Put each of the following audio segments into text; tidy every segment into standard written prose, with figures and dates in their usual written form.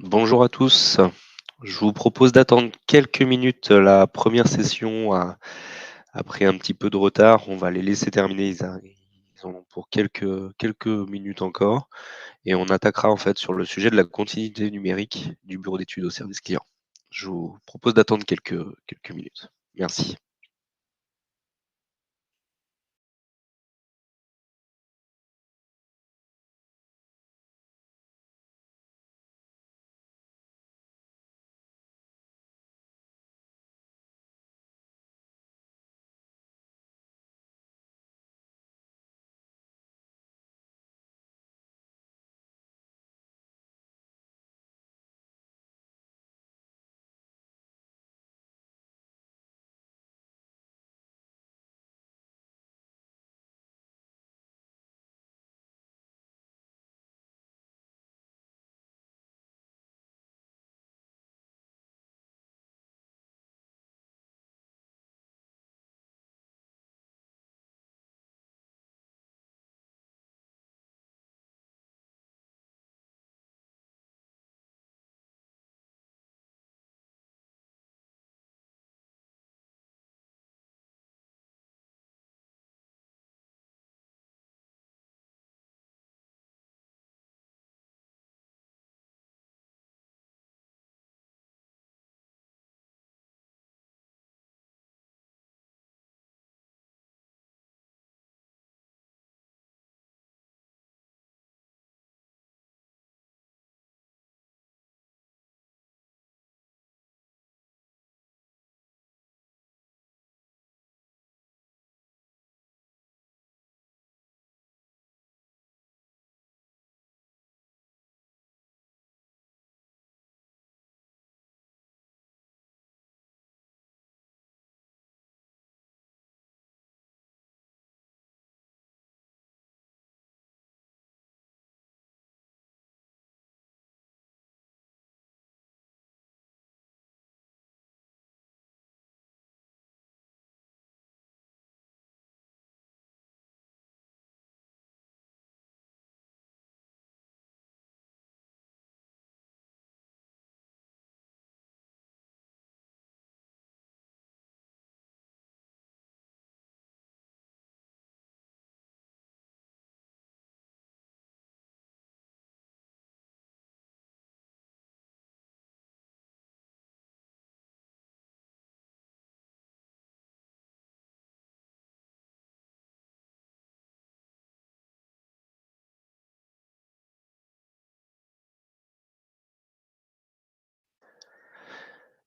Bonjour à tous. Je vous propose d'attendre quelques minutes la première session a pris un petit peu de retard. On va les laisser terminer. Ils en ont pour quelques minutes encore et on attaquera en fait sur le sujet de la continuité numérique du bureau d'études au service client. Je vous propose d'attendre quelques minutes. Merci.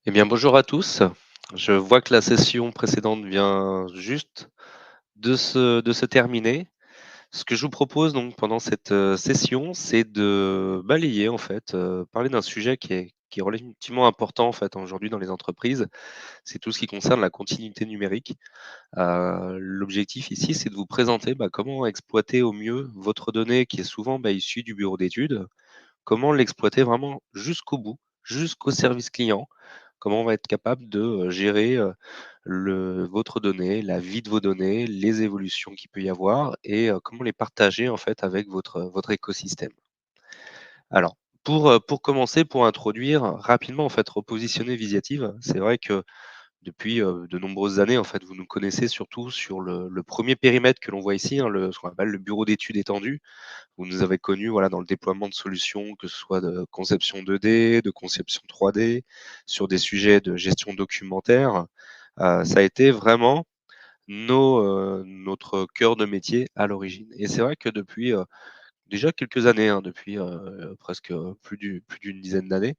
Eh bien, bonjour à tous. Je vois que la session précédente vient juste de se terminer. Ce que je vous propose donc pendant cette, session, c'est de balayer en fait, parler d'un sujet qui est relativement important en fait aujourd'hui dans les entreprises. C'est tout ce qui concerne la continuité numérique. L'objectif ici, c'est de vous présenter, comment exploiter au mieux votre donnée qui est souvent, issue du bureau d'études. Comment l'exploiter vraiment jusqu'au bout, jusqu'au service client. Comment on va être capable de, gérer, votre donnée, la vie de vos données, les évolutions qu'il peut y avoir et comment les partager en fait avec votre écosystème. Alors pour commencer, pour introduire rapidement en fait, repositionner Visiative, c'est vrai que depuis, de nombreuses années en fait, vous nous connaissez surtout sur le 1er périmètre que l'on voit ici, hein, le ce qu'on appelle le bureau d'études étendu. Vous nous avez connus, voilà, dans le déploiement de solutions, que ce soit de conception 2D, de conception 3D, sur des sujets de gestion documentaire. Ça a été vraiment notre cœur de métier à l'origine et c'est vrai que depuis, déjà quelques années, hein, depuis, presque, plus d'une dizaine d'années,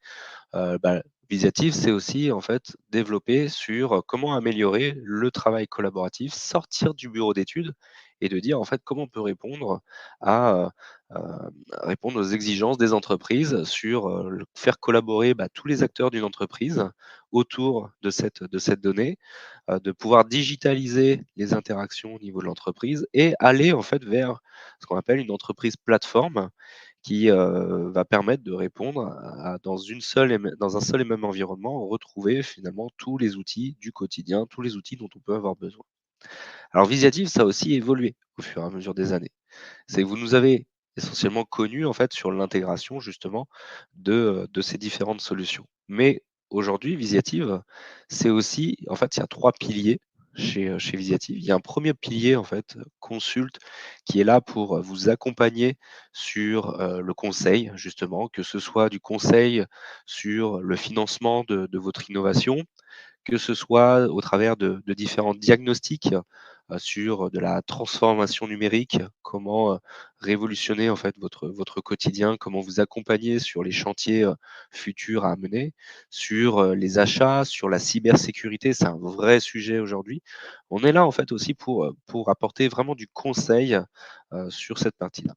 Visiative, c'est aussi en fait développer sur comment améliorer le travail collaboratif, sortir du bureau d'études et de dire en fait comment on peut répondre à, répondre aux exigences des entreprises sur, faire collaborer, tous les acteurs d'une entreprise autour de cette donnée, de pouvoir digitaliser les interactions au niveau de l'entreprise et aller en fait vers ce qu'on appelle une entreprise plateforme qui, va permettre de répondre dans un seul et même environnement, retrouver finalement tous les outils du quotidien, tous les outils dont on peut avoir besoin. Alors Visiative, ça a aussi évolué au fur et à mesure des années. C'est que vous nous avez essentiellement connus en fait sur l'intégration justement de ces différentes solutions. Mais aujourd'hui, Visiative, c'est aussi en fait, il y a 3 piliers chez Visiative. Il y a un premier pilier en fait, consulte, qui est là pour vous accompagner sur, le conseil justement, que ce soit du conseil sur le financement de votre innovation, que ce soit au travers de différents diagnostics sur de la transformation numérique, comment révolutionner en fait votre quotidien, comment vous accompagner sur les chantiers futurs à mener, sur les achats, sur la cybersécurité, c'est un vrai sujet aujourd'hui. On est là en fait aussi pour apporter vraiment du conseil sur cette partie-là.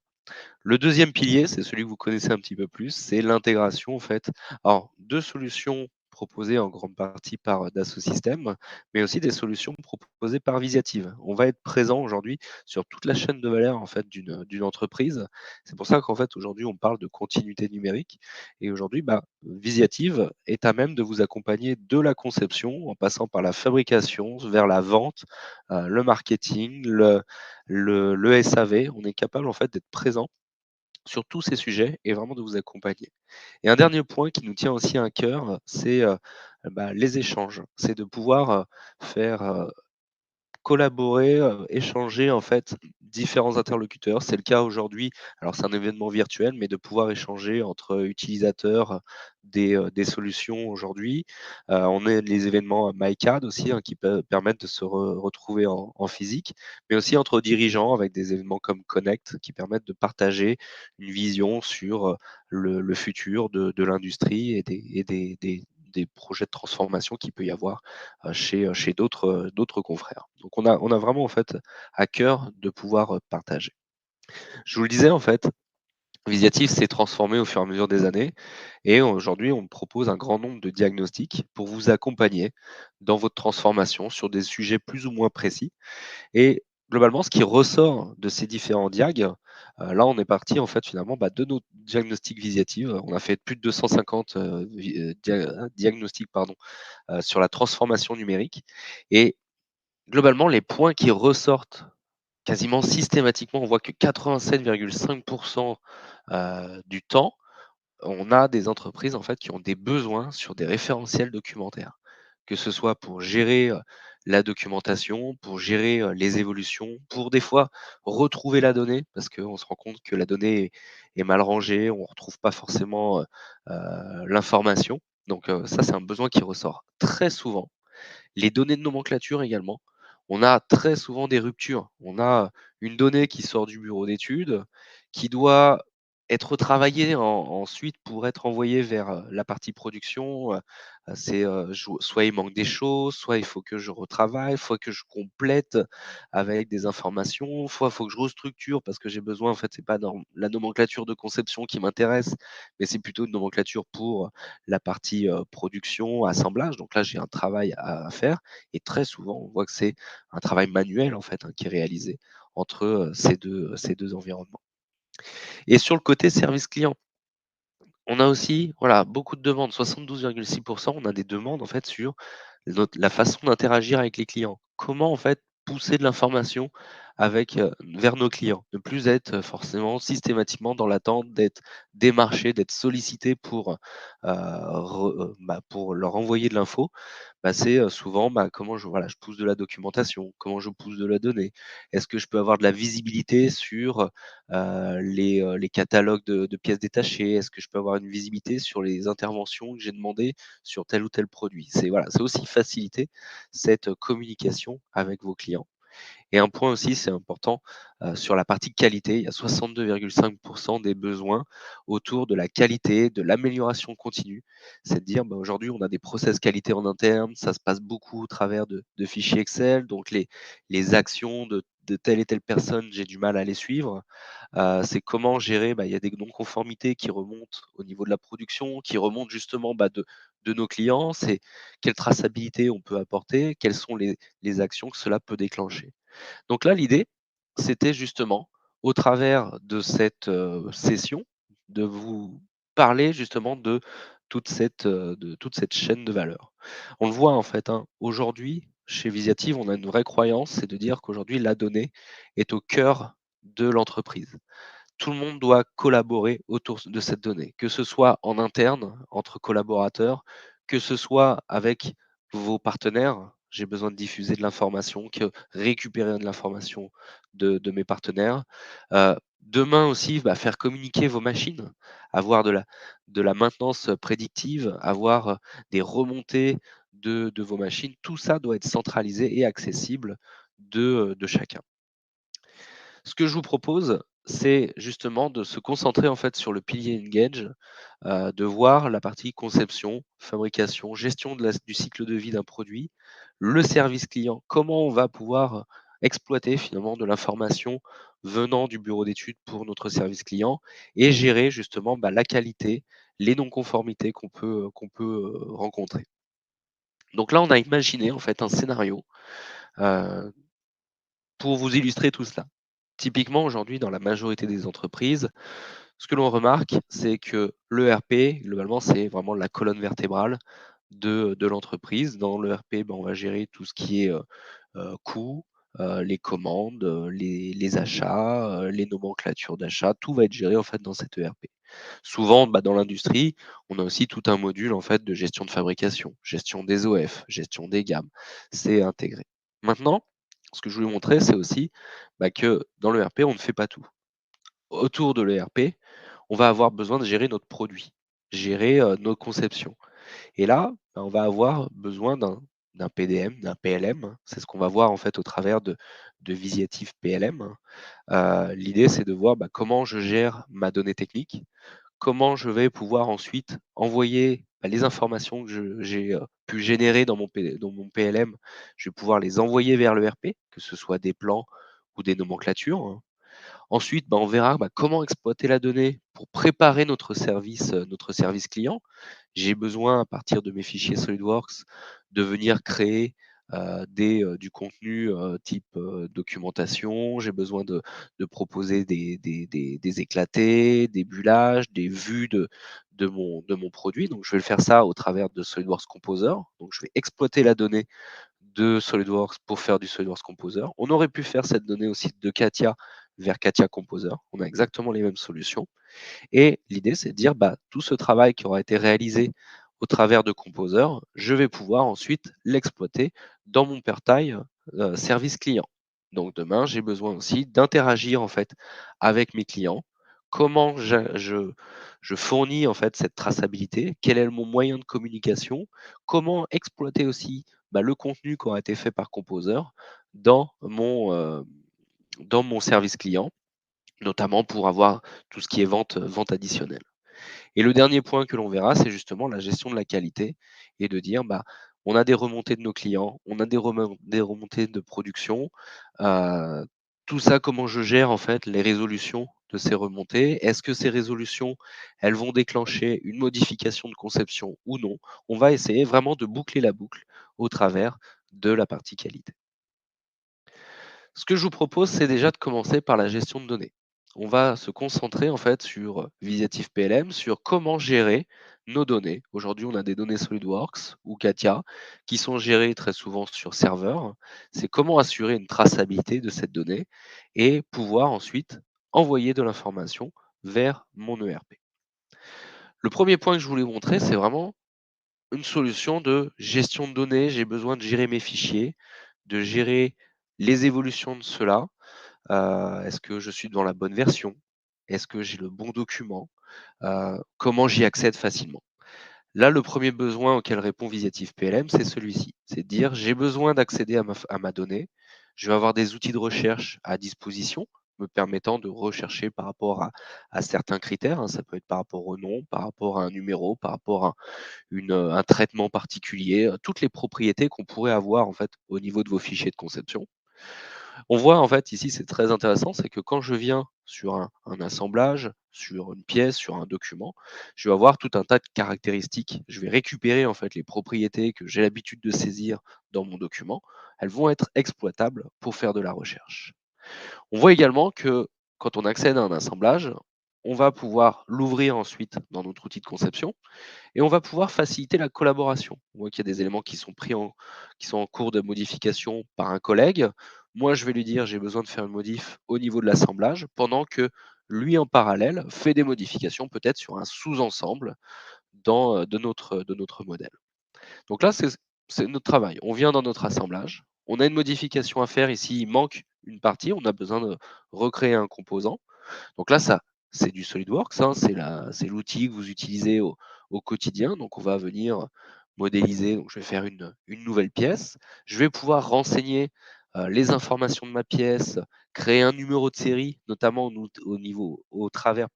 Le deuxième pilier, c'est celui que vous connaissez un petit peu plus, c'est l'intégration en fait. Alors, de solutions proposées en grande partie par Dassault Systèmes, mais aussi des solutions proposées par Visiative. On va être présent aujourd'hui sur toute la chaîne de valeur en fait d'une entreprise. C'est pour ça qu'en fait aujourd'hui on parle de continuité numérique et aujourd'hui Visiative est à même de vous accompagner de la conception en passant par la fabrication vers la vente, le marketing, le SAV. On est capable en fait d'être présent sur tous ces sujets et vraiment de vous accompagner. Et un dernier point qui nous tient aussi à cœur, c'est les échanges. C'est de pouvoir faire collaborer, échanger en fait différents interlocuteurs. C'est le cas aujourd'hui, alors c'est un événement virtuel, mais de pouvoir échanger entre utilisateurs des solutions aujourd'hui. On a les événements MyCard aussi, hein, qui permettent de se retrouver en physique, mais aussi entre dirigeants avec des événements comme Connect qui permettent de partager une vision sur, le futur de l'industrie et des projets de transformation qu'il peut y avoir chez d'autres confrères. Donc on a vraiment en fait à cœur de pouvoir partager. Je vous le disais en fait, Visiative s'est transformé au fur et à mesure des années et aujourd'hui on propose un grand nombre de diagnostics pour vous accompagner dans votre transformation sur des sujets plus ou moins précis. Et globalement, ce qui ressort de ces différents diags, là on est parti en fait finalement de nos diagnostics Visiative. On a fait plus de 250 diagnostics pardon, sur la transformation numérique. Et globalement, les points qui ressortent quasiment systématiquement, on voit que 87,5% du temps, on a des entreprises en fait qui ont des besoins sur des référentiels documentaires. Que ce soit pour gérer, la documentation, pour gérer, les évolutions, pour des fois retrouver la donnée, parce qu'on se rend compte que la donnée est mal rangée, on ne retrouve pas forcément, l'information. Donc, ça, c'est un besoin qui ressort très souvent. Les données de nomenclature également. On a très souvent des ruptures. On a une donnée qui sort du bureau d'études, qui doit être travaillée ensuite pour être envoyée vers la partie production. Soit il manque des choses, soit il faut que je retravaille, soit que je complète avec des informations, soit il faut que je restructure parce que j'ai besoin, en fait, c'est pas dans la nomenclature de conception qui m'intéresse, mais c'est plutôt une nomenclature pour la partie production, assemblage. Donc là, j'ai un travail à faire. Et très souvent, on voit que c'est un travail manuel en fait, hein, qui est réalisé entre ces deux environnements. Et sur le côté service client, on a aussi voilà, beaucoup de demandes, 72,6%, on a des demandes en fait sur la façon d'interagir avec les clients. Comment en fait pousser de l'information vers nos clients, ne plus être forcément systématiquement dans l'attente d'être démarché, d'être sollicité pour leur envoyer de l'info. C'est souvent comment je pousse de la documentation, comment je pousse de la donnée. Est-ce que je peux avoir de la visibilité sur les catalogues de pièces détachées? Est-ce que je peux avoir une visibilité sur les interventions que j'ai demandées sur tel ou tel produit? C'est aussi faciliter cette communication avec vos clients. Et un point aussi, c'est important, sur la partie qualité, il y a 62,5% des besoins autour de la qualité, de l'amélioration continue. C'est de dire, aujourd'hui, on a des process qualité en interne, ça se passe beaucoup au travers de fichiers Excel, donc les actions de telle et telle personne, j'ai du mal à les suivre. C'est comment gérer, il y a des non-conformités qui remontent au niveau de la production, qui remontent justement, de nos clients. C'est quelle traçabilité on peut apporter, quelles sont les actions que cela peut déclencher. Donc là, l'idée, c'était justement, au travers de cette, session, de vous parler justement de toute cette chaîne de valeur. On le voit en fait, hein, aujourd'hui, chez Visiative, on a une vraie croyance, c'est de dire qu'aujourd'hui la donnée est au cœur de l'entreprise. tout le monde doit collaborer autour de cette donnée, que ce soit en interne, entre collaborateurs, que ce soit avec vos partenaires. J'ai besoin de diffuser de l'information, que récupérer de l'information de mes partenaires. Demain aussi, bah, faire communiquer vos machines, avoir de la maintenance prédictive, avoir des remontées de vos machines. Tout ça doit être centralisé et accessible de chacun. Ce que je vous propose, c'est justement de se concentrer en fait sur le pilier Engage, de voir la partie conception, fabrication, gestion du cycle de vie d'un produit, le service client, comment on va pouvoir exploiter finalement de l'information venant du bureau d'études pour notre service client et gérer justement bah, la qualité, les non-conformités qu'on peut rencontrer. Donc là, on a imaginé en fait un scénario euh, pour vous illustrer tout cela. Typiquement, aujourd'hui, dans la majorité des entreprises, ce que l'on remarque, c'est que l'ERP, globalement, c'est vraiment la colonne vertébrale de l'entreprise. Dans l'ERP, ben, on va gérer tout ce qui est coûts, les commandes, les achats, les nomenclatures d'achat, tout va être géré en fait dans cette ERP. Souvent, bah, dans l'industrie, on a aussi tout un module en fait de gestion de fabrication, gestion des OF, gestion des gammes. C'est intégré. Maintenant, ce que je voulais montrer, c'est aussi bah, que dans l'ERP, on ne fait pas tout. Autour de l'ERP, on va avoir besoin de gérer notre produit, gérer nos conceptions. Et là, bah, on va avoir besoin d'un PDM, d'un PLM. C'est ce qu'on va voir en fait au travers de Visiative PLM. L'idée, c'est de voir bah, comment je gère ma donnée technique, comment je vais pouvoir ensuite envoyer bah, les informations que j'ai pu générer dans mon PLM. Je vais pouvoir les envoyer vers l'ERP, que ce soit des plans ou des nomenclatures, hein. Ensuite, bah, on verra bah, comment exploiter la donnée pour préparer notre service client. J'ai besoin, à partir de mes fichiers SolidWorks, de venir créer du contenu type documentation. J'ai besoin de proposer des éclatés, des bullages, des vues de mon produit. Donc, je vais le faire ça au travers de SolidWorks Composer. Donc, je vais exploiter la donnée de SolidWorks pour faire du SolidWorks Composer. On aurait pu faire cette donnée aussi de Katia vers Katia Composer. On a exactement les mêmes solutions. Et l'idée, c'est de dire, bah, tout ce travail qui aura été réalisé au travers de Composer, je vais pouvoir ensuite l'exploiter dans mon portail service client. Donc demain, j'ai besoin aussi d'interagir en fait avec mes clients. Comment je fournis en fait cette traçabilité, quel est mon moyen de communication, comment exploiter aussi bah, le contenu qui aura été fait par Composer dans mon service client, notamment pour avoir tout ce qui est vente additionnelle. Et le dernier point que l'on verra, c'est justement la gestion de la qualité et de dire, bah, on a des remontées de nos clients, on a des remontées de production. euh, Tout ça, comment je gère en fait les résolutions de ces remontées? Est-ce que ces résolutions, elles vont déclencher une modification de conception ou non? On va essayer vraiment de boucler la boucle au travers de la partie qualité. Ce que je vous propose, c'est déjà de commencer par la gestion de données. On va se concentrer en fait sur Visiative PLM, sur comment gérer nos données. Aujourd'hui, on a des données SolidWorks ou Katia qui sont gérées très souvent sur serveur. C'est comment assurer une traçabilité de cette donnée et pouvoir ensuite envoyer de l'information vers mon ERP. Le premier point que je voulais montrer, c'est vraiment une solution de gestion de données. J'ai besoin de gérer mes fichiers, de gérer les évolutions de cela. Est-ce que je suis devant la bonne version? Est-ce que j'ai le bon document? Comment j'y accède facilement? Là, le premier besoin auquel répond Visiative PLM, c'est celui-ci. C'est de dire, j'ai besoin d'accéder à ma donnée. Je vais avoir des outils de recherche à disposition me permettant de rechercher par rapport à certains critères, hein. Ça peut être par rapport au nom, par rapport à un numéro, par rapport à un traitement particulier, toutes les propriétés qu'on pourrait avoir en fait au niveau de vos fichiers de conception. On voit en fait ici, c'est très intéressant, c'est que quand je viens sur un assemblage, sur une pièce, sur un document, je vais avoir tout un tas de caractéristiques. Je vais récupérer en fait les propriétés que j'ai l'habitude de saisir dans mon document. Elles vont être exploitables pour faire de la recherche. On voit également que quand on accède à un assemblage, on va pouvoir l'ouvrir ensuite dans notre outil de conception et on va pouvoir faciliter la collaboration. On voit qu'il y a des éléments qui sont en cours de modification par un collègue. Moi, je vais lui dire j'ai besoin de faire une modif au niveau de l'assemblage, pendant que lui en parallèle fait des modifications peut-être sur un sous-ensemble de notre modèle. Donc là, c'est notre travail. On vient dans notre assemblage, on a une modification à faire ici, il manque une partie, on a besoin de recréer un composant. Donc là, ça, c'est du SolidWorks, hein, c'est l'outil que vous utilisez au quotidien. Donc on va venir modéliser. Donc je vais faire une nouvelle pièce. Je vais pouvoir renseigner les informations de ma pièce, créer un numéro de série, notamment au travers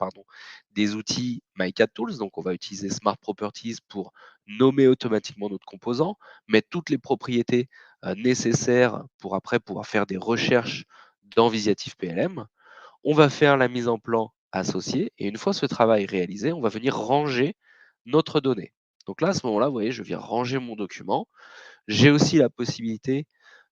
des outils MyCAD Tools. Donc on va utiliser Smart Properties pour nommer automatiquement notre composant, mettre toutes les propriétés nécessaires pour après pouvoir faire des recherches dans Visiative PLM. On va faire la mise en plan associée et une fois ce travail réalisé, on va venir ranger notre donnée. Donc là, à ce moment-là, vous voyez, je viens ranger mon document. J'ai aussi la possibilité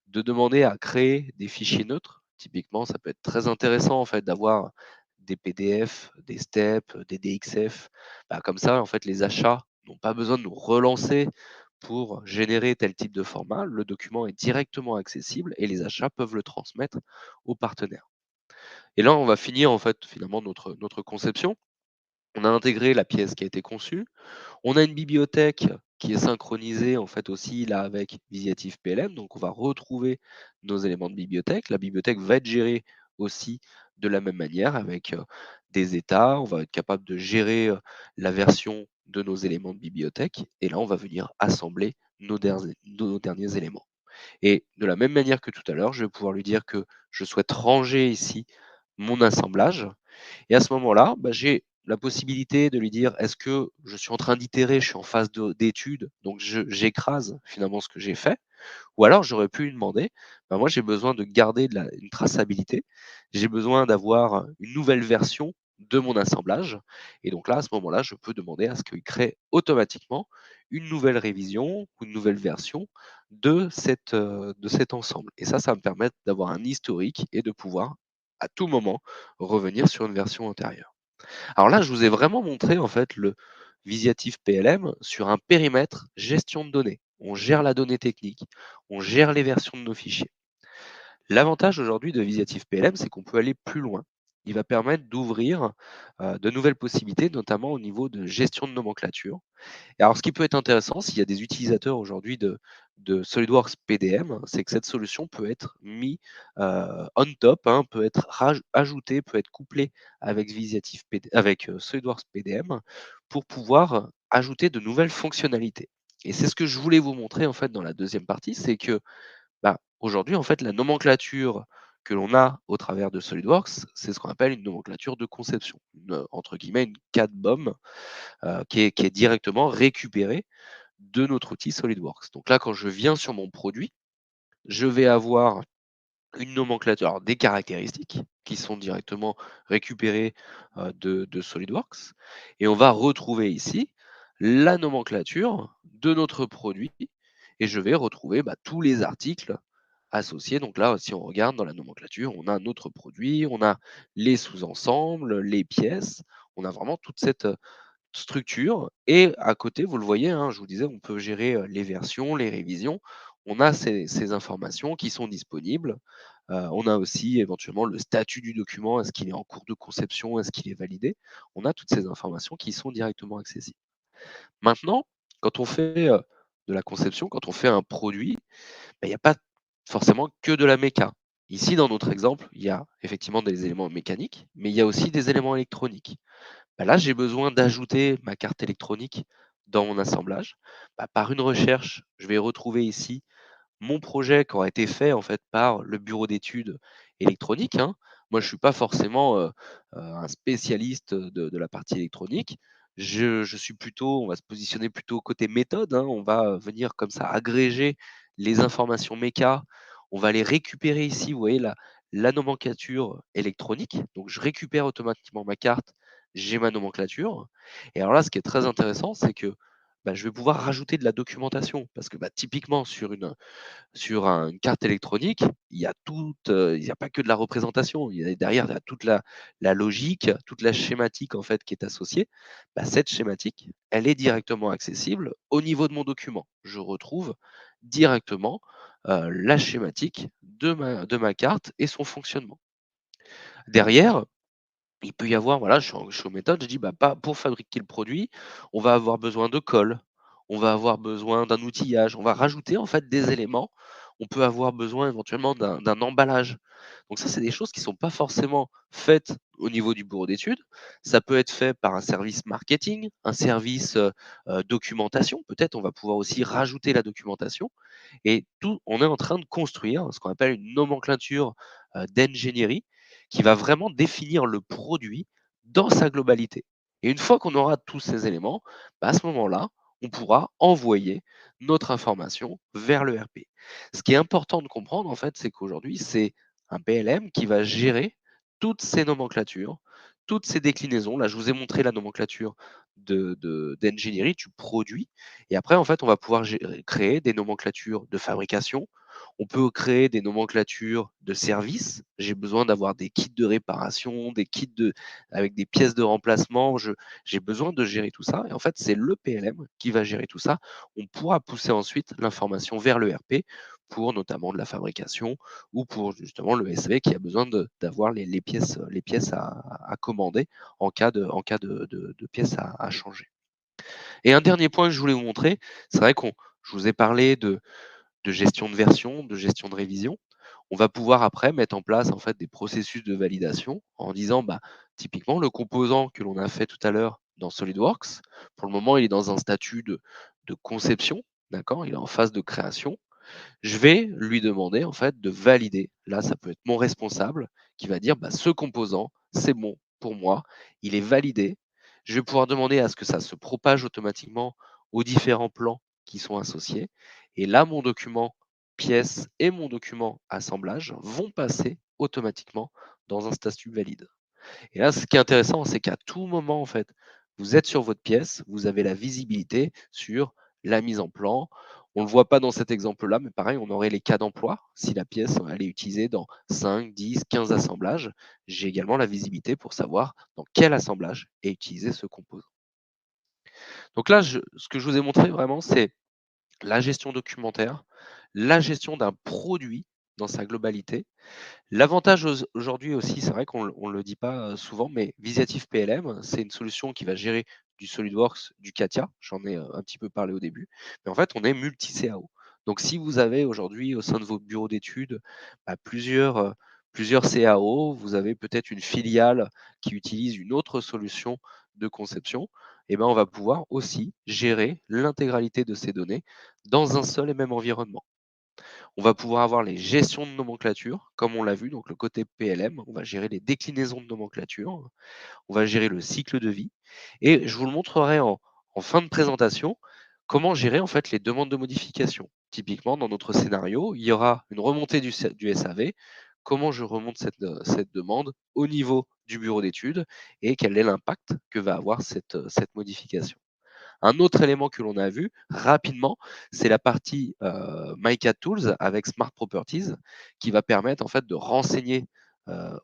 de demander à créer des fichiers neutres. Typiquement, ça peut être très intéressant en fait d'avoir des PDF, des STEP, des DXF. Comme ça, en fait, les achats n'ont pas besoin de nous relancer pour générer tel type de format. Le document est directement accessible et les achats peuvent le transmettre aux partenaires. Et là, on va finir en fait finalement notre conception. On a intégré la pièce qui a été conçue. On a une bibliothèque qui est synchronisée en fait aussi là avec Visiative PLM. Donc on va retrouver nos éléments de bibliothèque. La bibliothèque va être gérée aussi de la même manière avec des états. On va être capable de gérer la version de nos éléments de bibliothèque. Et là, on va venir assembler nos derniers éléments. Et de la même manière que tout à l'heure, je vais pouvoir lui dire que je souhaite ranger ici mon assemblage. Et à ce moment-là, j'ai la possibilité de lui dire, est-ce que je suis en train d'itérer, je suis en phase d'étude, donc j'écrase finalement ce que j'ai fait, ou alors j'aurais pu lui demander, moi j'ai besoin de garder une traçabilité, j'ai besoin d'avoir une nouvelle version de mon assemblage, et donc là, à ce moment-là, je peux demander à ce qu'il crée automatiquement une nouvelle révision ou une nouvelle version de cet ensemble. Et ça va me permettre d'avoir un historique et de pouvoir à tout moment revenir sur une version antérieure. Alors là, je vous ai vraiment montré en fait le Visiative PLM sur un périmètre gestion de données. On gère la donnée technique, on gère les versions de nos fichiers. L'avantage aujourd'hui de Visiative PLM, c'est qu'on peut aller plus loin. Il va permettre d'ouvrir de nouvelles possibilités, notamment au niveau de gestion de nomenclature. Et alors, ce qui peut être intéressant, s'il y a des utilisateurs aujourd'hui de SolidWorks PDM, c'est que cette solution peut être mise on top, hein, peut être ajoutée, peut être couplée avec avec SolidWorks PDM pour pouvoir ajouter de nouvelles fonctionnalités. Et c'est ce que je voulais vous montrer en fait dans la deuxième partie, c'est que aujourd'hui, en fait, la nomenclature que l'on a au travers de SolidWorks, c'est ce qu'on appelle une nomenclature de conception, entre guillemets, une CAD-BOM qui est directement récupérée de notre outil SolidWorks. Donc là, quand je viens sur mon produit, je vais avoir une nomenclature, alors des caractéristiques qui sont directement récupérées de SolidWorks. Et on va retrouver ici la nomenclature de notre produit. Et je vais retrouver tous les articles associés. Donc là, si on regarde dans la nomenclature, on a notre produit, on a les sous-ensembles, les pièces, on a vraiment toute cette structure. Et à côté, vous le voyez, hein, je vous disais, on peut gérer les versions, les révisions. On a ces informations qui sont disponibles. On a aussi éventuellement le statut du document. Est-ce qu'il est en cours de conception? Est-ce qu'il est validé? On a toutes ces informations qui sont directement accessibles. Maintenant, quand on fait de la conception, quand on fait un produit, il n'y a pas forcément que de la méca. Ici, dans notre exemple, il y a effectivement des éléments mécaniques, mais il y a aussi des éléments électroniques. Là, j'ai besoin d'ajouter ma carte électronique dans mon assemblage. Par une recherche, je vais retrouver ici mon projet qui aura été fait en fait par le bureau d'études électroniques, hein. Moi, je suis pas forcément un spécialiste de la partie électronique. Je suis plutôt, on va se positionner plutôt côté méthode, hein. On va venir comme ça agréger les informations méca. On va les récupérer ici. Vous voyez la nomenclature électronique. Donc, je récupère automatiquement ma carte. J'ai ma nomenclature. Et alors là, ce qui est très intéressant, c'est que je vais pouvoir rajouter de la documentation parce que typiquement une carte électronique, il y a pas que de la représentation, derrière, il y a toute la logique, toute la schématique en fait qui est associée. Cette schématique, elle est directement accessible au niveau de mon document. Je retrouve directement la schématique de ma carte et son fonctionnement. Derrière, Il peut y avoir, voilà, je suis aux méthodes, je dis: «Bah, pas pour fabriquer le produit, on va avoir besoin de colle, on va avoir besoin d'un outillage». On va rajouter, en fait, des éléments. On peut avoir besoin éventuellement d'un emballage. Donc ça, c'est des choses qui sont pas forcément faites au niveau du bureau d'études. Ça peut être fait par un service marketing, un service, documentation. Peut-être on va pouvoir aussi rajouter la documentation et tout on est en train de construire ce qu'on appelle une nomenclature, d'ingénierie qui va vraiment définir le produit dans sa globalité. Et une fois qu'on aura tous ces éléments, bah, à ce moment-là, on pourra envoyer notre information vers le l'ERP. Ce qui est important de comprendre, en fait, c'est qu'aujourd'hui, c'est un PLM qui va gérer toutes ces nomenclatures, toutes ces déclinaisons. Là, je vous ai montré la nomenclature d'ingénierie, du produit. Et après, en fait, on va pouvoir créer des nomenclatures de fabrication. On peut créer des nomenclatures de services. J'ai besoin d'avoir des kits de réparation, des kits avec des pièces de remplacement. J'ai besoin de gérer tout ça. Et en fait, c'est le PLM qui va gérer tout ça. On pourra pousser ensuite l'information vers le RP pour notamment de la fabrication ou pour justement le SV qui a besoin d'avoir les pièces à commander en cas de pièces à changer. Et un dernier point que je voulais vous montrer, c'est vrai je vous ai parlé de gestion de version, de gestion de révision. On va pouvoir après mettre en place en fait des processus de validation en disant bah, typiquement le composant que l'on a fait tout à l'heure dans SolidWorks, pour le moment il est dans un statut de conception, d'accord, il est en phase de création. Je vais lui demander en fait de valider. Là, ça peut être mon responsable qui va dire bah, ce composant, c'est bon pour moi, il est validé. Je vais pouvoir demander à ce que ça se propage automatiquement aux différents plans qui sont associés. Et là, mon document pièce et mon document assemblage vont passer automatiquement dans un statut valide. Et là, ce qui est intéressant, c'est qu'à tout moment, en fait, vous êtes sur votre pièce, vous avez la visibilité sur la mise en plan. On ne le voit pas dans cet exemple-là, mais pareil, on aurait les cas d'emploi. Si la pièce elle est utilisée dans 5, 10, 15 assemblages, j'ai également la visibilité pour savoir dans quel assemblage est utilisé ce composant. Donc là, ce que je vous ai montré vraiment, c'est la gestion documentaire, la gestion d'un produit dans sa globalité. L'avantage aujourd'hui aussi, c'est vrai qu'on ne le dit pas souvent, mais Visiative PLM, c'est une solution qui va gérer du SolidWorks, du CATIA. J'en ai un petit peu parlé au début. Mais en fait, on est multi-CAO. Donc, si vous avez aujourd'hui au sein de vos bureaux d'études bah, plusieurs CAO, vous avez peut-être une filiale qui utilise une autre solution de conception, et ben, on va pouvoir aussi gérer l'intégralité de ces données dans un seul et même environnement. On va pouvoir avoir les gestions de nomenclature, comme on l'a vu, donc le côté PLM, on va gérer les déclinaisons de nomenclature, on va gérer le cycle de vie, et je vous le montrerai en fin de présentation, comment gérer en fait les demandes de modification. Typiquement, dans notre scénario, il y aura une remontée du SAV, comment je remonte cette demande au niveau du bureau d'études et quel est l'impact que va avoir cette modification. Un autre élément que l'on a vu rapidement, c'est la partie MyCAD Tools avec Smart Properties qui va permettre en fait de renseigner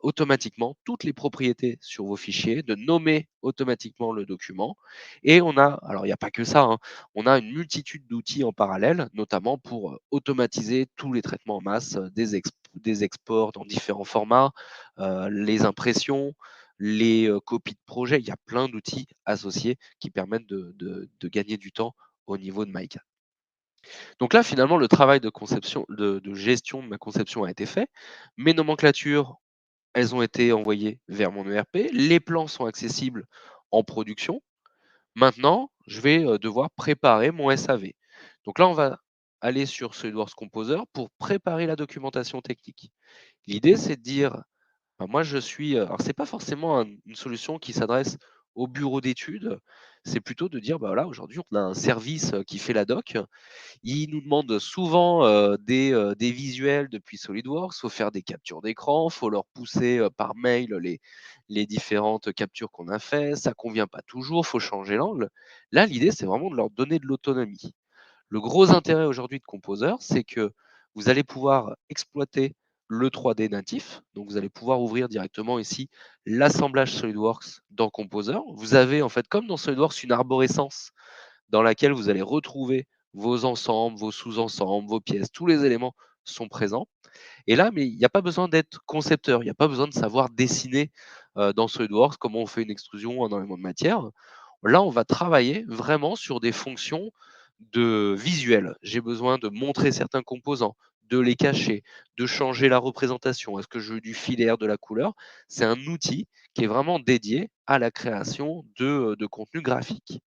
automatiquement toutes les propriétés sur vos fichiers, de nommer automatiquement le document. Et on a, alors il n'y a pas que ça, hein, on a une multitude d'outils en parallèle, notamment pour automatiser tous les traitements en masse, des exports dans différents formats, les impressions, les copies de projet. Il y a plein d'outils associés qui permettent de gagner du temps au niveau de Maïka. Donc là, finalement, le travail de conception, de gestion de ma conception a été fait. Mes nomenclatures, elles ont été envoyées vers mon ERP. Les plans sont accessibles en production. Maintenant, je vais devoir préparer mon SAV. Donc là, on va aller sur SolidWorks Composer pour préparer la documentation technique. L'idée, c'est de dire bah, moi, je suis, alors c'est pas forcément une solution qui s'adresse au bureau d'études, c'est plutôt de dire, bah, voilà, aujourd'hui, on a un service, qui fait la doc. Il nous demande souvent, des visuels depuis SolidWorks, faut faire des captures d'écran, faut leur pousser, par mail les différentes captures qu'on a fait, ça convient pas toujours, faut changer l'angle. Là, l'idée, c'est vraiment de leur donner de l'autonomie. Le gros intérêt aujourd'hui de Composer, c'est que vous allez pouvoir exploiter le 3D natif. Donc, vous allez pouvoir ouvrir directement ici l'assemblage SolidWorks dans Composer. Vous avez en fait, comme dans SolidWorks, une arborescence dans laquelle vous allez retrouver vos ensembles, vos sous-ensembles, vos pièces. Tous les éléments sont présents. Et là, mais il n'y a pas besoin d'être concepteur, il n'y a pas besoin de savoir dessiner dans SolidWorks, comment on fait une extrusion en énormément de matière. Là, on va travailler vraiment sur des fonctions de visuel. J'ai besoin de montrer certains composants, de les cacher, de changer la représentation. Est-ce que je veux du filaire, de la couleur? C'est un outil qui est vraiment dédié à la création de contenu graphique.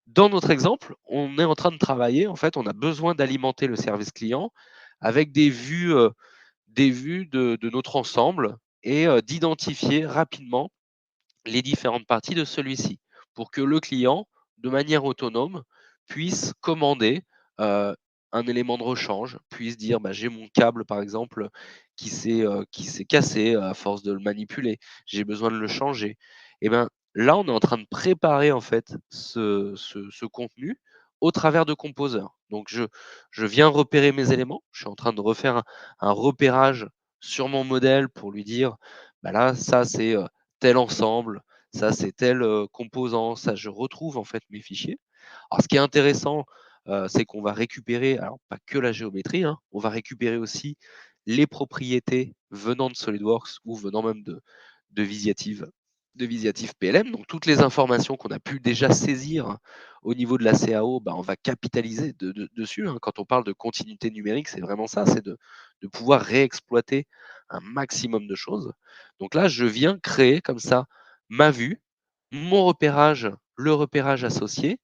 Dans notre exemple, on est en train de travailler, en fait, on a besoin d'alimenter le service client avec des vues de notre ensemble et d'identifier rapidement les différentes parties de celui-ci pour que le client, de manière autonome, puisse commander euh, un élément de rechange, puisse dire bah, j'ai mon câble par exemple qui s'est cassé à force de le manipuler, j'ai besoin de le changer. Et ben là, on est en train de préparer en fait ce contenu au travers de Composer. Donc je viens repérer mes éléments, je suis en train de refaire un repérage sur mon modèle pour lui dire bah là, ça c'est tel ensemble, ça c'est tel composant, ça je retrouve en fait mes fichiers. Alors ce qui est intéressant, c'est qu'on va récupérer, alors pas que la géométrie, hein, on va récupérer aussi les propriétés venant de SolidWorks ou venant même de Visiative, de Visiative PLM. Donc toutes les informations qu'on a pu déjà saisir au niveau de la CAO, bah, on va capitaliser dessus, hein. Quand on parle de continuité numérique, c'est vraiment ça, c'est de pouvoir réexploiter un maximum de choses. Donc là, je viens créer comme ça ma vue, mon repérage, le repérage associé.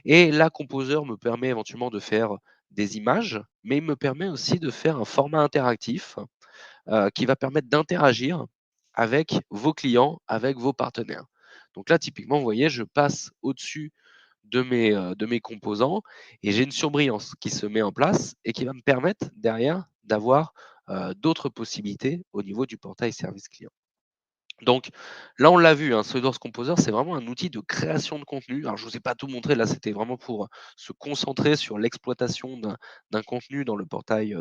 Et là, Composer me permet éventuellement de faire des images, mais il me permet aussi de faire un format interactif qui va permettre d'interagir avec vos clients, avec vos partenaires. Donc là, typiquement, vous voyez, je passe au-dessus de mes composants et j'ai une surbrillance qui se met en place et qui va me permettre derrière d'avoir d'autres possibilités au niveau du portail service client. Donc là, on l'a vu, hein, SolidWorks Composer, c'est vraiment un outil de création de contenu. Alors, je ne vous ai pas tout montré, là, c'était vraiment pour se concentrer sur l'exploitation d'un contenu dans le portail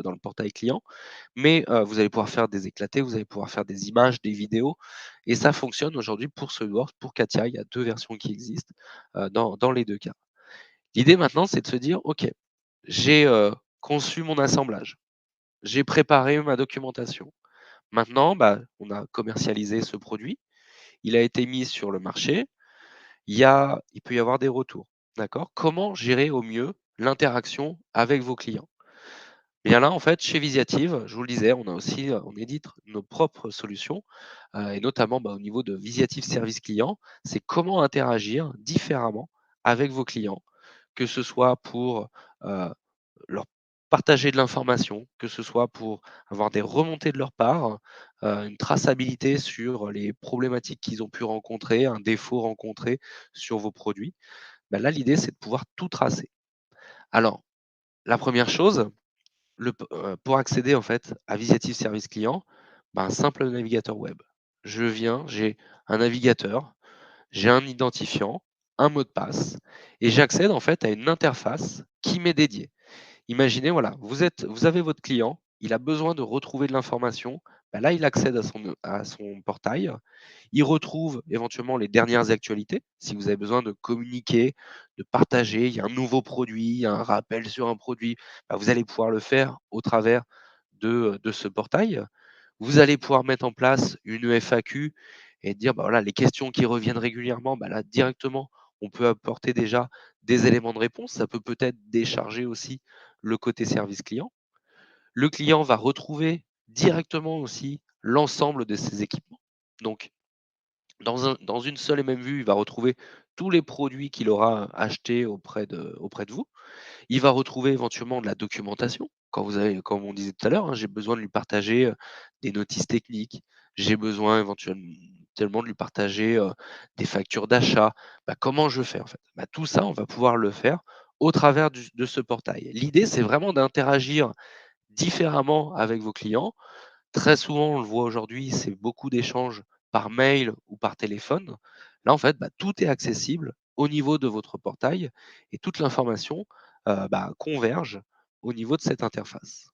client. Mais vous allez pouvoir faire des éclatés, vous allez pouvoir faire des images, des vidéos. Et ça fonctionne aujourd'hui pour SolidWorks, pour Katia. Il y a deux versions qui existent dans les deux cas. L'idée maintenant, c'est de se dire, OK, j'ai conçu mon assemblage, j'ai préparé ma documentation. Maintenant, bah, on a commercialisé ce produit, il a été mis sur le marché, il peut y avoir des retours. D'accord? Comment gérer au mieux l'interaction avec vos clients? Bien là, en fait, chez Visiative, je vous le disais, on a aussi, on édite nos propres solutions, et notamment bah, au niveau de Visiative Service Client, c'est comment interagir différemment avec vos clients, que ce soit pour leur partager de l'information, que ce soit pour avoir des remontées de leur part, une traçabilité sur les problématiques qu'ils ont pu rencontrer, un défaut rencontré sur vos produits. Bah là, l'idée, c'est de pouvoir tout tracer. Alors, la première chose, pour accéder en fait à Visiative Service Client, bah, un simple navigateur web. Je viens, j'ai un navigateur, j'ai un identifiant, un mot de passe, et j'accède en fait à une interface qui m'est dédiée. Imaginez, voilà, vous avez votre client, il a besoin de retrouver de l'information. Bah là, il accède à son portail. Il retrouve éventuellement les dernières actualités. Si vous avez besoin de communiquer, de partager, il y a un nouveau produit, il y a un rappel sur un produit, bah, vous allez pouvoir le faire au travers de ce portail. Vous allez pouvoir mettre en place une FAQ et dire, bah, voilà, les questions qui reviennent régulièrement, bah, là, directement, on peut apporter déjà des éléments de réponse. Ça peut peut-être décharger aussi le côté service client. Le client va retrouver directement aussi l'ensemble de ses équipements. Donc, dans une seule et même vue, il va retrouver tous les produits qu'il aura achetés auprès de vous. Il va retrouver éventuellement de la documentation. Quand vous avez, comme on disait tout à l'heure, hein, j'ai besoin de lui partager des notices techniques, j'ai besoin éventuellement de lui partager des factures d'achat. Bah, comment je fais en fait? Bah, tout ça, on va pouvoir le faire au travers de ce portail. L'idée, c'est vraiment d'interagir différemment avec vos clients. Très souvent, on le voit aujourd'hui, c'est beaucoup d'échanges par mail ou par téléphone. Là, en fait, bah, tout est accessible au niveau de votre portail et toute l'information bah, converge au niveau de cette interface.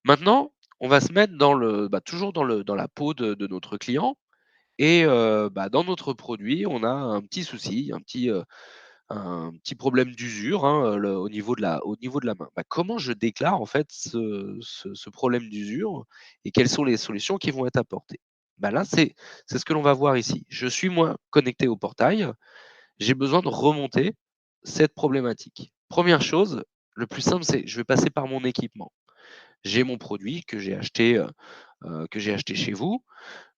Maintenant, on va se mettre toujours dans la peau de notre client et bah, dans notre produit, on a un petit souci, un petit problème d'usure, hein, au niveau de la main. Bah, comment je déclare en fait ce problème d'usure et quelles sont les solutions qui vont être apportées? Bah là, c'est ce que l'on va voir ici. Je suis moi connecté au portail, j'ai besoin de remonter cette problématique. Première chose, le plus simple, c'est je vais passer par mon équipement. J'ai mon produit que j'ai acheté chez vous.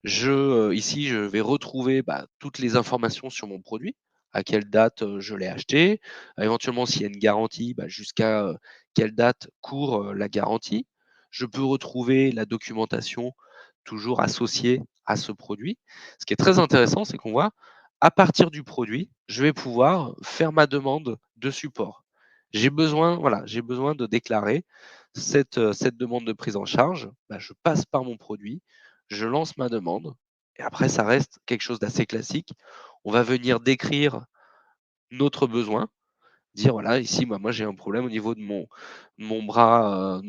Ici, je vais retrouver, bah, toutes les informations sur mon produit, à quelle date, je l'ai acheté, éventuellement s'il y a une garantie, bah, jusqu'à, quelle date court, la garantie. Je peux retrouver la documentation toujours associée à ce produit. Ce qui est très intéressant, c'est qu'on voit, à partir du produit, je vais pouvoir faire ma demande de support. J'ai besoin de déclarer cette demande de prise en charge, bah, je passe par mon produit, je lance ma demande et après ça reste quelque chose d'assez classique. On va venir décrire notre besoin, dire voilà ici moi j'ai un problème au niveau de mon bras,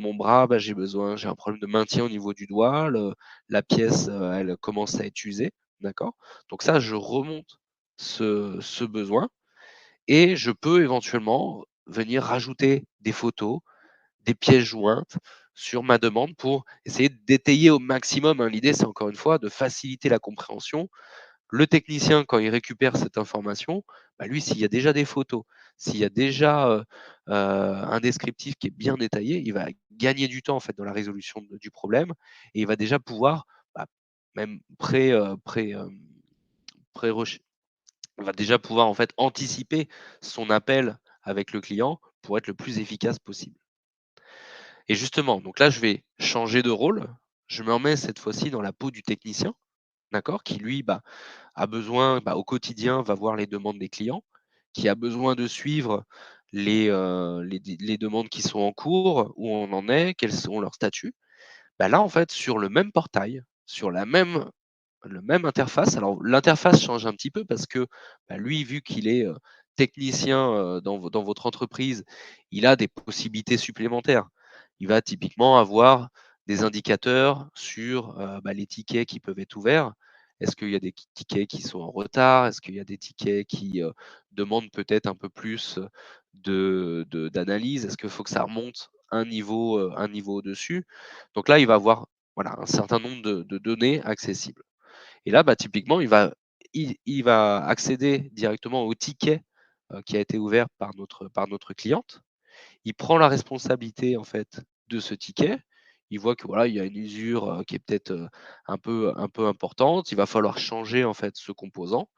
bah, j'ai un problème de maintien au niveau du doigt, la pièce, elle commence à être usée, d'accord? Donc ça je remonte ce besoin et je peux éventuellement venir rajouter des photos, des pièces jointes sur ma demande pour essayer d'étayer au maximum, hein. L'idée, c'est encore une fois de faciliter la compréhension. Le technicien, quand il récupère cette information, bah, lui, s'il y a déjà des photos, s'il y a déjà, un descriptif qui est bien détaillé, il va gagner du temps, en fait, dans la résolution du problème et il va déjà pouvoir, bah, même pré-reche il va déjà pouvoir, en fait, anticiper son appel avec le client pour être le plus efficace possible. Et justement, donc là, je vais changer de rôle. Je me remets cette fois-ci dans la peau du technicien, d'accord? Qui lui, bah, a besoin, bah, au quotidien, va voir les demandes des clients, qui a besoin de suivre les demandes qui sont en cours, où on en est, quels sont leurs statuts. Bah là, en fait, sur le même portail, sur le même interface. Alors l'interface change un petit peu parce que, bah, lui, vu qu'il est, technicien, dans votre entreprise, il a des possibilités supplémentaires. Il va typiquement avoir des indicateurs sur, bah, les tickets qui peuvent être ouverts. Est-ce qu'il y a des tickets qui sont en retard? Est-ce qu'il y a des tickets qui, demandent peut-être un peu plus, d'analyse? Est-ce qu'il faut que ça remonte un niveau au-dessus? Donc là, il va avoir, voilà, un certain nombre de données accessibles. Et là, bah, typiquement, il va accéder directement au ticket, qui a été ouvert par notre cliente. Il prend la responsabilité, en fait, de ce ticket. Il voit que, voilà, il y a une usure, qui est peut-être, un peu importante. Il va falloir changer, en fait, ce composant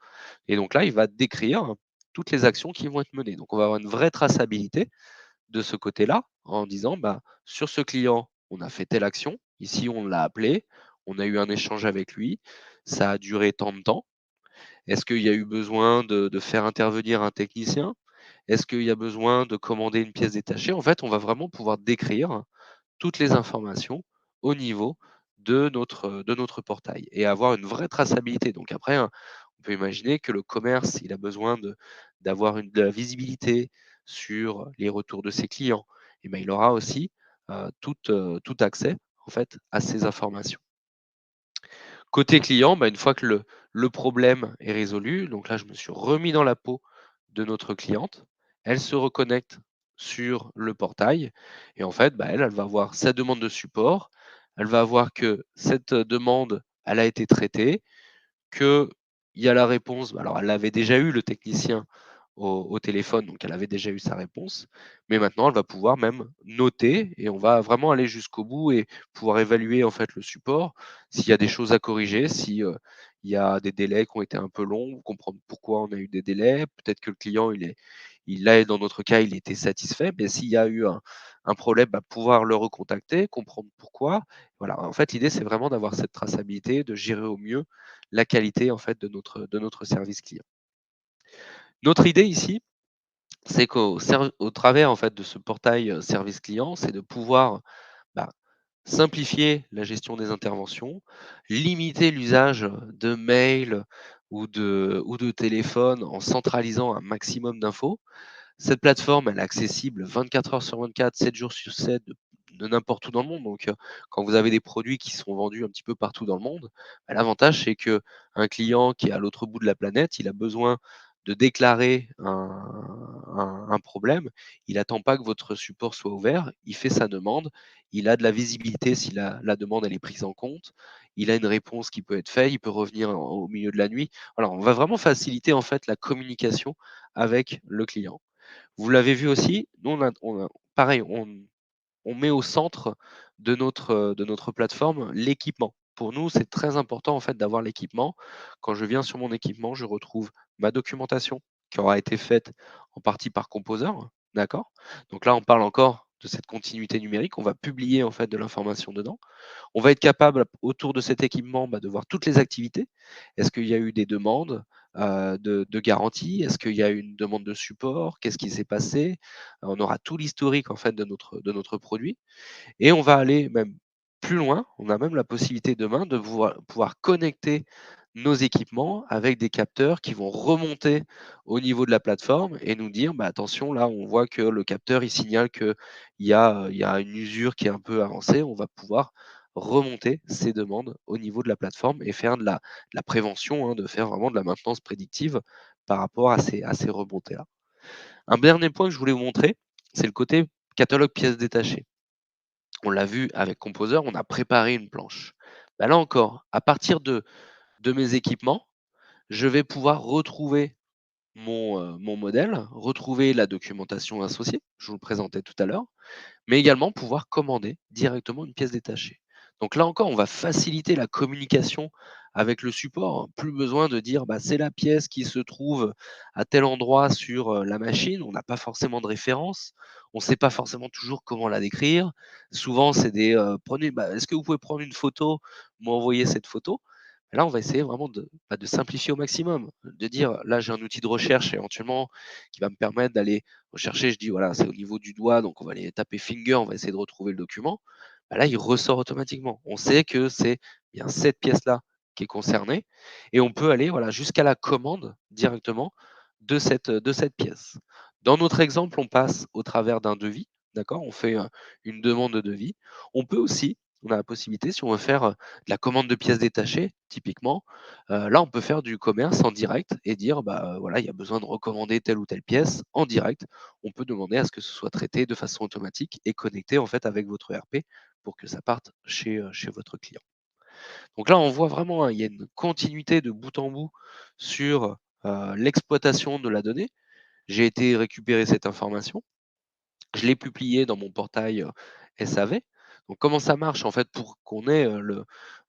et donc là, il va décrire toutes les actions qui vont être menées. Donc on va avoir une vraie traçabilité de ce côté-là, en disant, bah, sur ce client, on a fait telle action, ici on l'a appelé, on a eu un échange avec lui, ça a duré tant de temps. Est-ce qu'il y a eu besoin de faire intervenir un technicien? Est-ce qu'il y a besoin de commander une pièce détachée? En fait, on va vraiment pouvoir décrire toutes les informations au niveau de notre portail et avoir une vraie traçabilité. Donc après, hein, on peut imaginer que le commerce, il a besoin d'avoir de la visibilité sur les retours de ses clients. Et ben, il aura aussi tout accès en fait à ces informations. Côté client, bah, une fois que le problème est résolu, donc là, je me suis remis dans la peau de notre cliente. Elle se reconnecte sur le portail et en fait, bah, elle va voir sa demande de support. Elle va voir que cette demande, elle a été traitée, qu'il y a la réponse. Alors, elle avait déjà eu, le technicien, au téléphone, donc elle avait déjà eu sa réponse. Mais maintenant, elle va pouvoir même noter et on va vraiment aller jusqu'au bout et pouvoir évaluer en fait le support, s'il y a des choses à corriger, si il y a des délais qui ont été un peu longs, comprendre pourquoi on a eu des délais. Peut-être que le client, il a, dans notre cas, il était satisfait, mais s'il y a eu un problème, bah, pouvoir le recontacter, comprendre pourquoi. Voilà, en fait, l'idée, c'est vraiment d'avoir cette traçabilité, de gérer au mieux la qualité en fait de notre service client. Notre idée ici, c'est au travers en fait de ce portail, service client, c'est de pouvoir, bah, simplifier la gestion des interventions, limiter l'usage de mails ou de téléphone en centralisant un maximum d'infos. Cette plateforme, elle est accessible 24 heures sur 24, 7 jours sur 7, de n'importe où dans le monde. Donc, quand vous avez des produits qui sont vendus un petit peu partout dans le monde, bah, l'avantage, c'est qu'un client qui est à l'autre bout de la planète, il a besoin de déclarer un problème, il attend pas que votre support soit ouvert, il fait sa demande, il a de la visibilité si la demande elle est prise en compte, il a une réponse qui peut être faite, il peut revenir au milieu de la nuit. Alors on va vraiment faciliter en fait la communication avec le client. Vous l'avez vu aussi, nous pareil, on met au centre de notre plateforme l'équipement. Pour nous, c'est très important en fait d'avoir l'équipement. Quand je viens sur mon équipement, je retrouve ma documentation qui aura été faite en partie par Composer, d'accord? Donc là, on parle encore de cette continuité numérique. On va publier en fait de l'information dedans. On va être capable, autour de cet équipement, de voir toutes les activités. Est-ce qu'il y a eu des demandes de garantie? Est-ce qu'il y a eu une demande de support? Qu'est-ce qui s'est passé? On aura tout l'historique en fait de notre produit et on va aller même plus loin. On a même la possibilité demain de pouvoir connecter nos équipements avec des capteurs qui vont remonter au niveau de la plateforme et nous dire, attention, là, on voit que le capteur, il signale il y a une usure qui est un peu avancée. On va pouvoir remonter ces demandes au niveau de la plateforme et faire de la prévention, hein, de faire vraiment de la maintenance prédictive par rapport à ces remontées-là. Un dernier point que je voulais vous montrer, c'est le côté catalogue pièces détachées. On l'a vu avec Composer, on a préparé une planche. Là encore, à partir de mes équipements, je vais pouvoir retrouver mon modèle, retrouver la documentation associée, je vous le présentais tout à l'heure, mais également pouvoir commander directement une pièce détachée. Donc là encore, on va faciliter la communication avec le support, hein. Plus besoin de dire c'est la pièce qui se trouve à tel endroit sur la machine. On n'a pas forcément de référence, on ne sait pas forcément toujours comment la décrire. Souvent, c'est des prenez, est-ce que vous pouvez prendre une photo, m'envoyer cette photo? Là, on va essayer vraiment de simplifier au maximum, de dire là, j'ai un outil de recherche éventuellement qui va me permettre d'aller rechercher. Je dis voilà, c'est au niveau du doigt, donc on va aller taper finger, on va essayer de retrouver le document. Là, il ressort automatiquement. On sait que c'est bien cette pièce-là qui est concernée et on peut aller voilà, jusqu'à la commande directement de cette pièce. Dans notre exemple, on passe au travers d'un devis, d'accord? On fait une demande de devis. On peut aussi, on a la possibilité, si on veut faire de la commande de pièces détachées, typiquement, là, on peut faire du commerce en direct et dire, voilà, il y a besoin de recommander telle ou telle pièce en direct. On peut demander à ce que ce soit traité de façon automatique et connecté en fait avec votre ERP pour que ça parte chez votre client. Donc là, on voit vraiment, hein, il y a une continuité de bout en bout sur l'exploitation de la donnée. J'ai été récupérer cette information, je l'ai publiée dans mon portail SAV. Donc comment ça marche en fait pour qu'on ait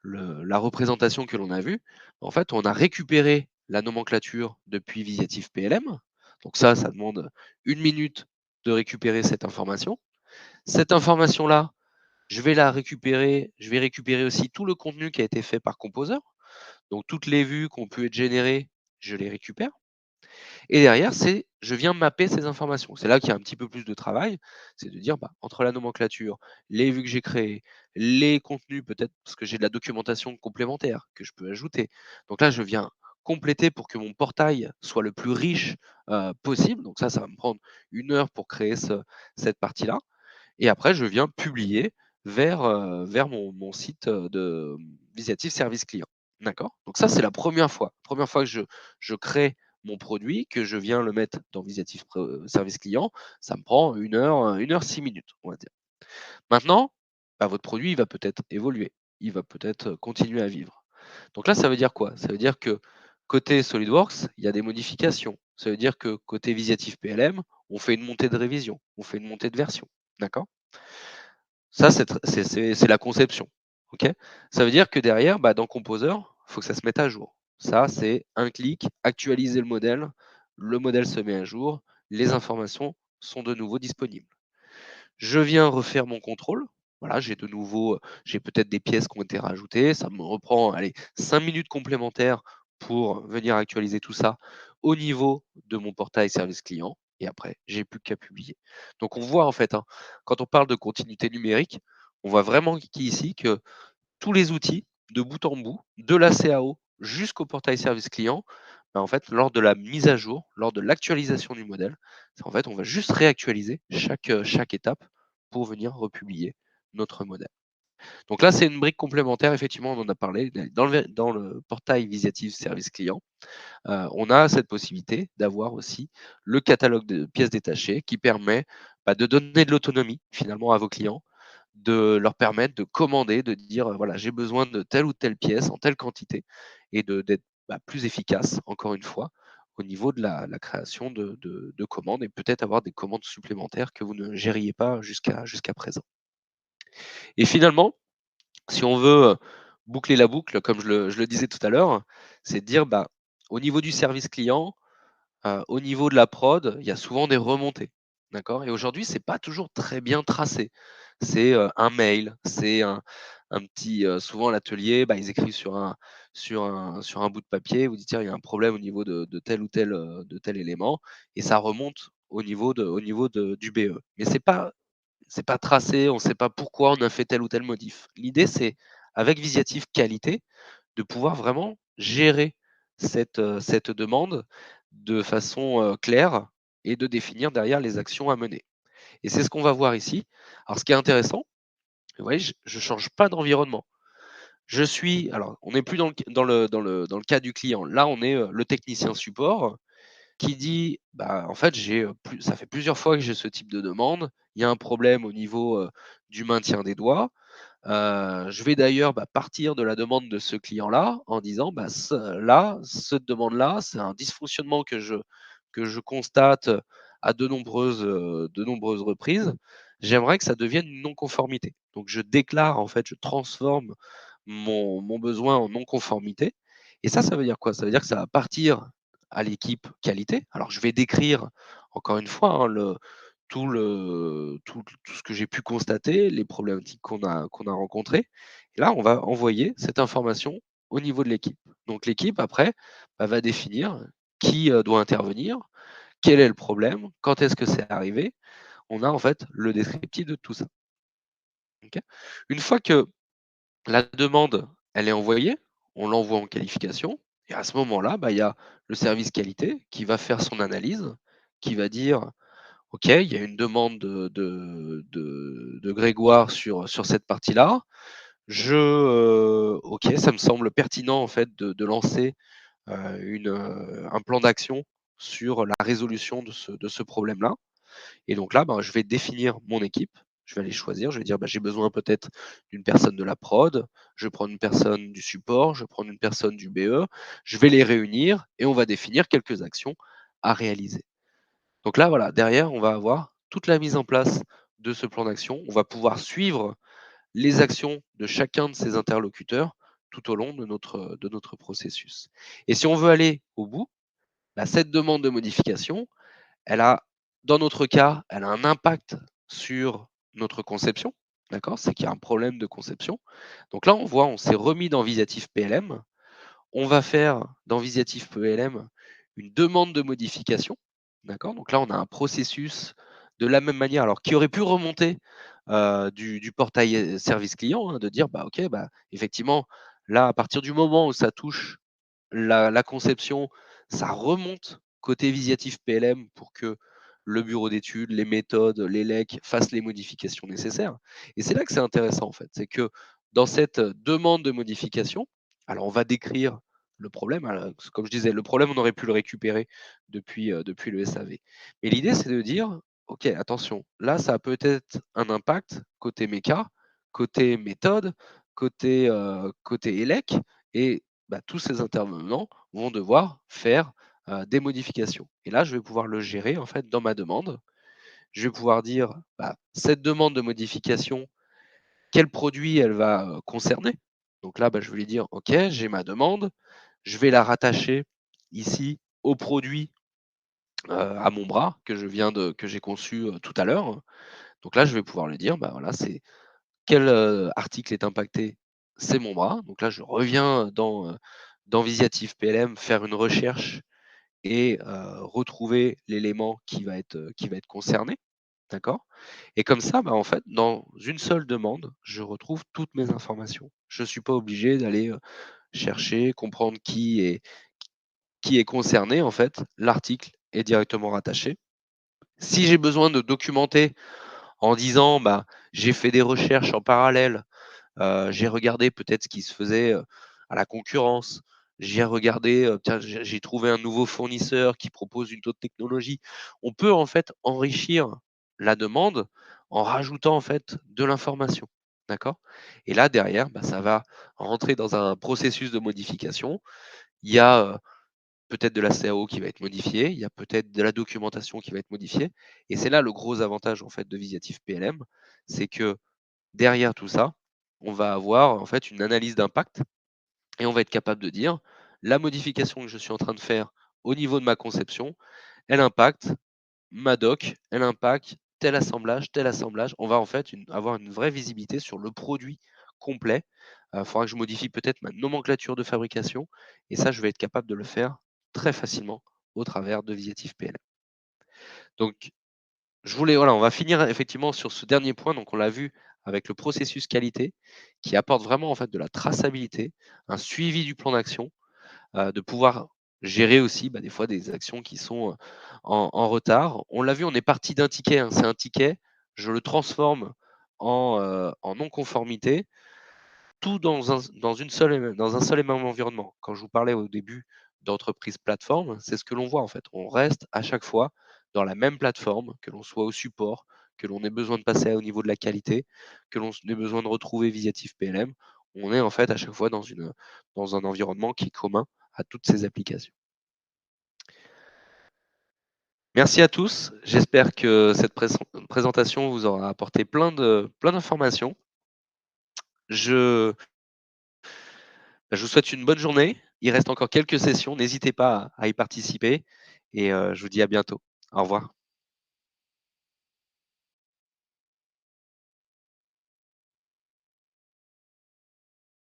la représentation que l'on a vue? En fait, on a récupéré la nomenclature depuis Visiatif PLM. Donc ça demande 1 minute de récupérer cette information. Cette information-là, je vais récupérer aussi tout le contenu qui a été fait par Composer. Donc toutes les vues qui ont pu être générées, je les récupère. Et derrière, je viens mapper ces informations. C'est là qu'il y a un petit peu plus de travail, c'est de dire, entre la nomenclature, les vues que j'ai créées, les contenus peut-être parce que j'ai de la documentation complémentaire que je peux ajouter. Donc là, je viens compléter pour que mon portail soit le plus riche possible. Donc ça va me prendre 1 heure pour créer cette partie-là. Et après, je viens publier vers mon site de Visiatif Service Client. D'accord? Donc ça, c'est la première fois. Première fois que je crée mon produit, que je viens le mettre dans Visiatif Service Client, ça me prend 1 heure, 1 heure 6 minutes, on va dire. Maintenant, votre produit, il va peut-être évoluer. Il va peut-être continuer à vivre. Donc là, ça veut dire quoi? Ça veut dire que côté SolidWorks, il y a des modifications. Ça veut dire que côté Visiatif PLM, on fait une montée de révision, on fait une montée de version. D'accord? Ça, c'est la conception. OK? Ça veut dire que derrière, dans Composer, il faut que ça se mette à jour. Ça, c'est un clic, actualiser le modèle se met à jour, les informations sont de nouveau disponibles. Je viens refaire mon contrôle. Voilà, j'ai peut-être des pièces qui ont été rajoutées. Ça me reprend, allez, 5 minutes complémentaires pour venir actualiser tout ça au niveau de mon portail service client. Et après, j'ai plus qu'à publier. Donc on voit en fait, hein, quand on parle de continuité numérique, on voit vraiment ici que tous les outils, de bout en bout, de la CAO jusqu'au portail service client, en fait, lors de la mise à jour, lors de l'actualisation du modèle, en fait, on va juste réactualiser chaque étape pour venir republier notre modèle. Donc là, c'est une brique complémentaire, effectivement, on en a parlé. Dans le portail Visiative Service Client, on a cette possibilité d'avoir aussi le catalogue de pièces détachées qui permet de donner de l'autonomie finalement à vos clients, de leur permettre de commander, de dire voilà, j'ai besoin de telle ou telle pièce en telle quantité et d'être plus efficace, encore une fois, au niveau de la création de commandes et peut-être avoir des commandes supplémentaires que vous ne gériez pas jusqu'à présent. Et finalement, si on veut boucler la boucle, comme je le disais tout à l'heure, c'est de dire au niveau du service client, au niveau de la prod, il y a souvent des remontées, d'accord? Et aujourd'hui, c'est pas toujours très bien tracé. C'est, un mail, c'est un petit, souvent à l'atelier, ils écrivent sur un bout de papier, vous dites: «Tiens, il y a un problème au niveau de tel ou tel, de tel élément» et ça remonte au niveau du BE. Mais c'est pas tracé, on ne sait pas pourquoi on a fait telle ou telle modif. L'idée, c'est, avec Visiative Qualité, de pouvoir vraiment gérer cette demande de façon, claire et de définir derrière les actions à mener. Et c'est ce qu'on va voir ici. Alors ce qui est intéressant, vous voyez, je change pas d'environnement. Alors on n'est plus dans le cas du client. Là, on est, le technicien support qui dit: en fait, ça fait plusieurs fois que j'ai ce type de demande. Il y a un problème au niveau, du maintien des doigts. Je vais d'ailleurs, partir de la demande de ce client-là en disant: cette demande-là, c'est un dysfonctionnement que je constate à de nombreuses reprises. J'aimerais que ça devienne une non-conformité. Donc je déclare, en fait, je transforme mon besoin en non-conformité et ça veut dire quoi? Ça veut dire que ça va partir à l'équipe qualité. Alors je vais décrire encore une fois, hein, tout ce que j'ai pu constater, les problématiques qu'on a rencontrées. Et là, on va envoyer cette information au niveau de l'équipe. Donc l'équipe, après, va définir qui doit intervenir, quel est le problème, quand est-ce que c'est arrivé. On a en fait le descriptif de tout ça. Ok. Une fois que la demande, elle est envoyée, on l'envoie en qualification. Et à ce moment-là, il y a le service qualité qui va faire son analyse, qui va dire OK, il y a une demande de Grégoire sur cette partie-là. OK, ça me semble pertinent en fait de lancer, un plan d'action sur la résolution de ce problème-là. Et donc là, je vais définir mon équipe. Je vais aller choisir, je vais dire: «J'ai besoin peut-être d'une personne de la prod, je vais prendre une personne du support, je vais prendre une personne du BE». Je vais les réunir et on va définir quelques actions à réaliser. Donc là, voilà, derrière, on va avoir toute la mise en place de ce plan d'action. On va pouvoir suivre les actions de chacun de ces interlocuteurs tout au long de notre processus. Et si on veut aller au bout, cette demande de modification, elle a, dans notre cas, elle a un impact sur notre conception. D'accord? C'est qu'il y a un problème de conception. Donc là, on voit, on s'est remis dans Visiative PLM. On va faire dans Visiative PLM une demande de modification. D'accord? Donc là, on a un processus de la même manière, alors qui aurait pu remonter du portail service client, hein, de dire OK, effectivement, là, à partir du moment où ça touche la conception, ça remonte côté Visiative PLM pour que le bureau d'études, les méthodes, les LEC fassent les modifications nécessaires. Et c'est là que c'est intéressant en fait, c'est que dans cette demande de modification, alors on va décrire le problème, hein, comme je disais, le problème, on aurait pu le récupérer depuis le SAV. Mais l'idée, c'est de dire: «OK, attention, là, ça a peut-être un impact côté méca, côté méthode, côté ELEC» et tous ces intervenants vont devoir faire, des modifications. Et là, je vais pouvoir le gérer, en fait, dans ma demande. Je vais pouvoir dire, cette demande de modification, quel produit elle va, concerner? Donc là, je vais lui dire: «OK, j'ai ma demande, je vais la rattacher ici au produit, à mon bras que j'ai conçu, tout à l'heure». Donc là, je vais pouvoir lui dire: voilà, c'est quel, article est impacté? C'est mon bras. Donc là, je reviens dans Visiative PLM, faire une recherche et retrouver l'élément qui va être concerné, d'accord? Et comme ça, en fait, dans une seule demande, je retrouve toutes mes informations. Je ne suis pas obligé d'aller, chercher, comprendre qui est concerné, en fait. L'article est directement rattaché. Si j'ai besoin de documenter en disant: «J'ai fait des recherches en parallèle», J'ai regardé peut-être ce qui se faisait, à la concurrence. J'ai regardé, tiens, j'ai trouvé un nouveau fournisseur qui propose une autre technologie. On peut en fait enrichir la demande en rajoutant en fait de l'information, d'accord? Et là derrière, bah, ça va rentrer dans un processus de modification. Il y a, peut-être de la CAO qui va être modifiée, il y a peut-être de la documentation qui va être modifiée et c'est là le gros avantage en fait de Visiatif PLM, c'est que derrière tout ça, on va avoir en fait une analyse d'impact et on va être capable de dire: «La modification que je suis en train de faire au niveau de ma conception, elle impacte ma doc, elle impacte tel assemblage, tel assemblage». On va en fait avoir une vraie visibilité sur le produit complet. Il faudra que je modifie peut-être ma nomenclature de fabrication et ça, je vais être capable de le faire très facilement au travers de Visiatif PLM. Donc je voulais voilà, on va finir effectivement sur ce dernier point. Donc, on l'a vu avec le processus qualité qui apporte vraiment en fait de la traçabilité, un suivi du plan d'action, de pouvoir gérer aussi bah, des fois des actions qui sont en retard. On l'a vu, on est parti d'un ticket, hein, c'est un ticket, je le transforme en non-conformité, tout dans un seul et même environnement. Quand je vous parlais au début d'entreprise plateforme, c'est ce que l'on voit en fait. On reste à chaque fois dans la même plateforme, que l'on soit au support, que l'on ait besoin de passer au niveau de la qualité, que l'on ait besoin de retrouver Visiatif PLM. On est en fait à chaque fois dans un environnement qui est commun à toutes ces applications. Merci à tous. J'espère que cette présentation vous aura apporté plein d'informations. Je Je vous souhaite une bonne journée. Il reste encore quelques sessions. N'hésitez pas à y participer et je vous dis à bientôt. Au revoir.